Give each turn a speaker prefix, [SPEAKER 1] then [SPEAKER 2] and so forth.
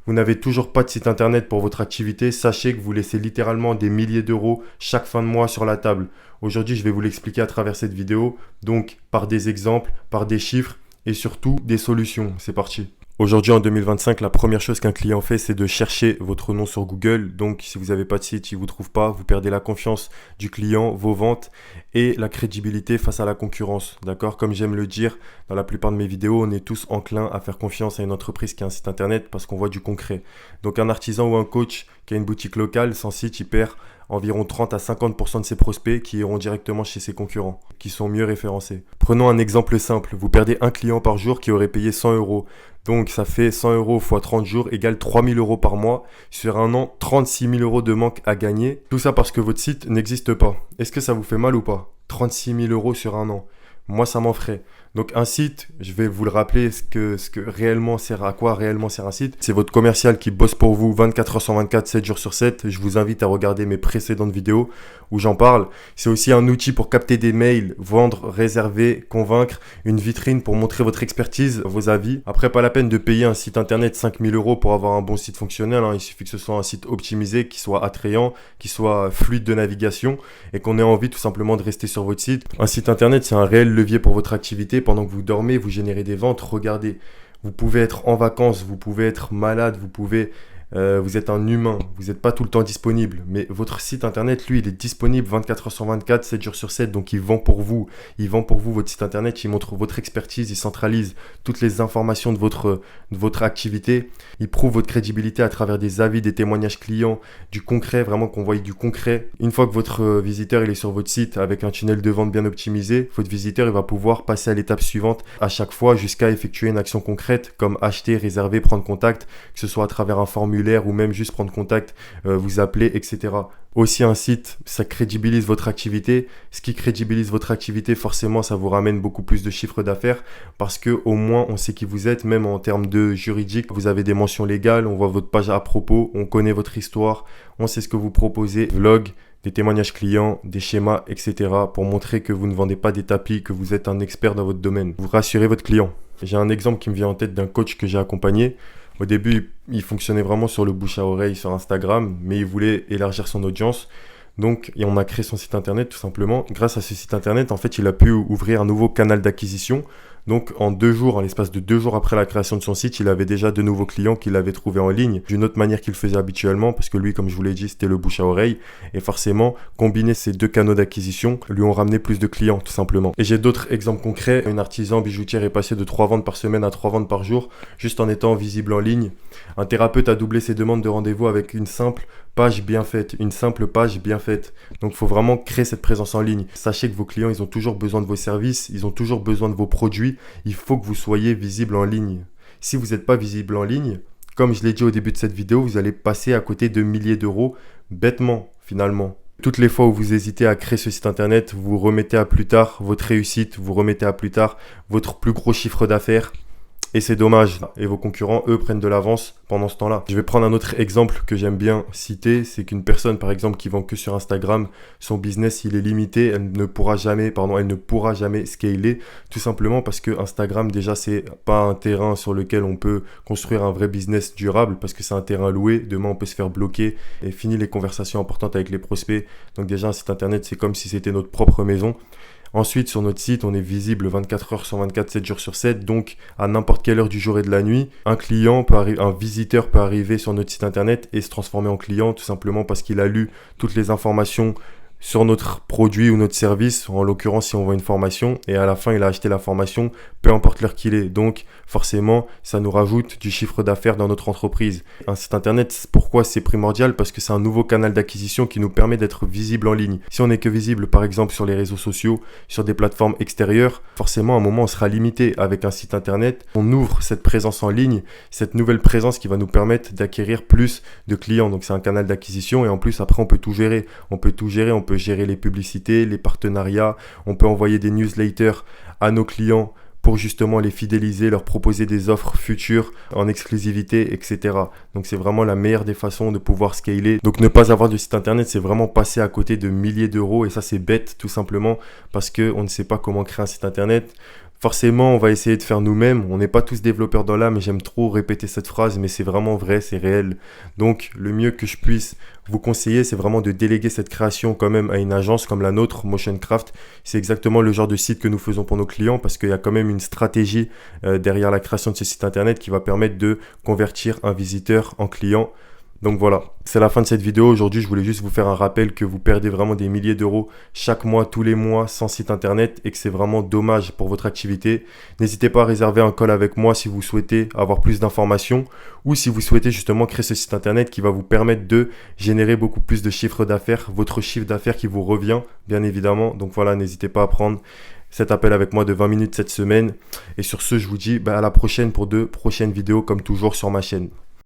[SPEAKER 1] Vous n'avez toujours pas de site internet pour votre activité, sachez que vous laissez littéralement des milliers d'euros chaque fin de mois sur la table. Aujourd'hui, je vais vous l'expliquer à travers cette vidéo, donc par des exemples, par des chiffres et surtout des solutions. C'est parti. Aujourd'hui, en 2025, la première chose qu'un client fait, c'est de chercher votre nom sur Google. Donc, si vous n'avez pas de site, il ne vous trouve pas. Vous perdez la confiance du client, vos ventes et la crédibilité face à la concurrence. D'accord? Comme j'aime le dire dans la plupart de mes vidéos, on est tous enclins à faire confiance à une entreprise qui a un site internet parce qu'on voit du concret. Donc, un artisan ou un coach qui a une boutique locale, sans site, il perd environ 30 à 50% de ses prospects qui iront directement chez ses concurrents, qui sont mieux référencés. Prenons un exemple simple. Vous perdez un client par jour qui aurait payé 100 euros. Donc, ça fait 100 euros x 30 jours égale 3 000 euros par mois. Sur un an, 36 000 euros de manque à gagner. Tout ça parce que votre site n'existe pas. Est-ce que ça vous fait mal ou pas? 36 000 euros sur un an. Moi, ça m'en ferait. Donc, un site, je vais vous le rappeler, ce que réellement sert, à quoi réellement sert un site. C'est votre commercial qui bosse pour vous 24 heures sur 24, 7 jours sur 7. Je vous invite à regarder mes précédentes vidéos où j'en parle. C'est aussi un outil pour capter des mails, vendre, réserver, convaincre, une vitrine pour montrer votre expertise, vos avis. Après, pas la peine de payer un site internet 5 000 euros pour avoir un bon site fonctionnel. Il suffit que ce soit un site optimisé, qui soit attrayant, qui soit fluide de navigation et qu'on ait envie tout simplement de rester sur votre site. Un site internet, c'est un réel levier pour votre activité. Pendant que vous dormez, vous générez des ventes. Regardez, vous pouvez être en vacances, vous pouvez être malade, vous êtes un humain, vous n'êtes pas tout le temps disponible. Mais votre site internet, lui, il est disponible 24 heures sur 24, 7 jours sur 7. Donc, il vend pour vous. Il vend pour vous votre site internet. Il montre votre expertise. Il centralise toutes les informations de votre activité. Il prouve votre crédibilité à travers des avis, des témoignages clients, du concret, vraiment qu'on voit du concret. Une fois que votre visiteur il est sur votre site avec un tunnel de vente bien optimisé, votre visiteur il va pouvoir passer à l'étape suivante à chaque fois jusqu'à effectuer une action concrète comme acheter, réserver, prendre contact, que ce soit à travers un formulaire ou même juste prendre contact, vous appeler, etc. Aussi un site, ça crédibilise votre activité. Ce qui crédibilise votre activité, forcément, ça vous ramène beaucoup plus de chiffre d'affaires parce que au moins on sait qui vous êtes, même en termes de juridique. Vous avez des mentions légales, on voit votre page à propos, on connaît votre histoire, on sait ce que vous proposez, vlog, des témoignages clients, des schémas, etc. pour montrer que vous ne vendez pas des tapis, que vous êtes un expert dans votre domaine. Vous rassurez votre client. J'ai un exemple qui me vient en tête d'un coach que j'ai accompagné. Au début, il fonctionnait vraiment sur le bouche à oreille sur Instagram, mais il voulait élargir son audience. Donc, on a créé son site internet tout simplement. Grâce à ce site internet, en fait, il a pu ouvrir un nouveau canal d'acquisition. Donc, en l'espace de 2 jours après la création de son site, il avait déjà de nouveaux clients qu'il avait trouvés en ligne d'une autre manière qu'il faisait habituellement parce que lui, comme je vous l'ai dit, c'était le bouche à oreille. Et forcément, combiner ces 2 canaux d'acquisition lui ont ramené plus de clients tout simplement. Et j'ai d'autres exemples concrets. Une artisan bijoutière est passée de 3 ventes par semaine à 3 ventes par jour juste en étant visible en ligne. Un thérapeute a doublé ses demandes de rendez-vous avec une simple page bien faite. Donc, il faut vraiment créer cette présence en ligne. Sachez que vos clients, ils ont toujours besoin de vos services, ils ont toujours besoin de vos produits. Il faut que vous soyez visible en ligne. Si vous n'êtes pas visible en ligne, comme je l'ai dit au début de cette vidéo, vous allez passer à côté de milliers d'euros bêtement finalement. Toutes les fois où vous hésitez à créer ce site internet, vous remettez à plus tard votre réussite, vous remettez à plus tard votre plus gros chiffre d'affaires. Et c'est dommage. Et vos concurrents, eux, prennent de l'avance pendant ce temps-là. Je vais prendre un autre exemple que j'aime bien citer. C'est qu'une personne, par exemple, qui vend que sur Instagram, son business, il est limité. Elle ne pourra jamais scaler. Tout simplement parce que Instagram, déjà, c'est pas un terrain sur lequel on peut construire un vrai business durable parce que c'est un terrain loué. Demain, on peut se faire bloquer et fini les conversations importantes avec les prospects. Donc déjà, un site internet, c'est comme si c'était notre propre maison. Ensuite, sur notre site, on est visible 24 heures sur 24, 7 jours sur 7. Donc, à n'importe quelle heure du jour et de la nuit, un visiteur peut arriver sur notre site internet et se transformer en client tout simplement parce qu'il a lu toutes les informations sur notre produit ou notre service, en l'occurrence si on vend une formation, et à la fin il a acheté la formation, peu importe l'heure qu'il est. Donc forcément, ça nous rajoute du chiffre d'affaires dans notre entreprise. Un site internet, pourquoi c'est primordial? Parce que c'est un nouveau canal d'acquisition qui nous permet d'être visible en ligne. Si on n'est que visible par exemple sur les réseaux sociaux, sur des plateformes extérieures, forcément à un moment on sera limité. Avec un site internet, on ouvre cette présence en ligne, cette nouvelle présence qui va nous permettre d'acquérir plus de clients. Donc c'est un canal d'acquisition et en plus après on peut tout gérer. On peut gérer les publicités, les partenariats, on peut envoyer des newsletters à nos clients pour justement les fidéliser, leur proposer des offres futures en exclusivité, etc. Donc c'est vraiment la meilleure des façons de pouvoir scaler. Donc ne pas avoir de site internet, c'est vraiment passer à côté de milliers d'euros et ça c'est bête tout simplement parce qu'on ne sait pas comment créer un site internet. Forcément, on va essayer de faire nous-mêmes. On n'est pas tous développeurs dans l'âme, mais j'aime trop répéter cette phrase, mais c'est vraiment vrai, c'est réel. Donc, le mieux que je puisse vous conseiller, c'est vraiment de déléguer cette création quand même à une agence comme la nôtre, Motioncraft. C'est exactement le genre de site que nous faisons pour nos clients parce qu'il y a quand même une stratégie derrière la création de ce site internet qui va permettre de convertir un visiteur en client. Donc voilà, c'est la fin de cette vidéo. Aujourd'hui, je voulais juste vous faire un rappel que vous perdez vraiment des milliers d'euros chaque mois, tous les mois, sans site internet et que c'est vraiment dommage pour votre activité. N'hésitez pas à réserver un call avec moi si vous souhaitez avoir plus d'informations ou si vous souhaitez justement créer ce site internet qui va vous permettre de générer beaucoup plus de chiffre d'affaires, votre chiffre d'affaires qui vous revient, bien évidemment. Donc voilà, n'hésitez pas à prendre cet appel avec moi de 20 minutes cette semaine. Et sur ce, je vous dis à la prochaine pour de prochaines vidéos comme toujours sur ma chaîne.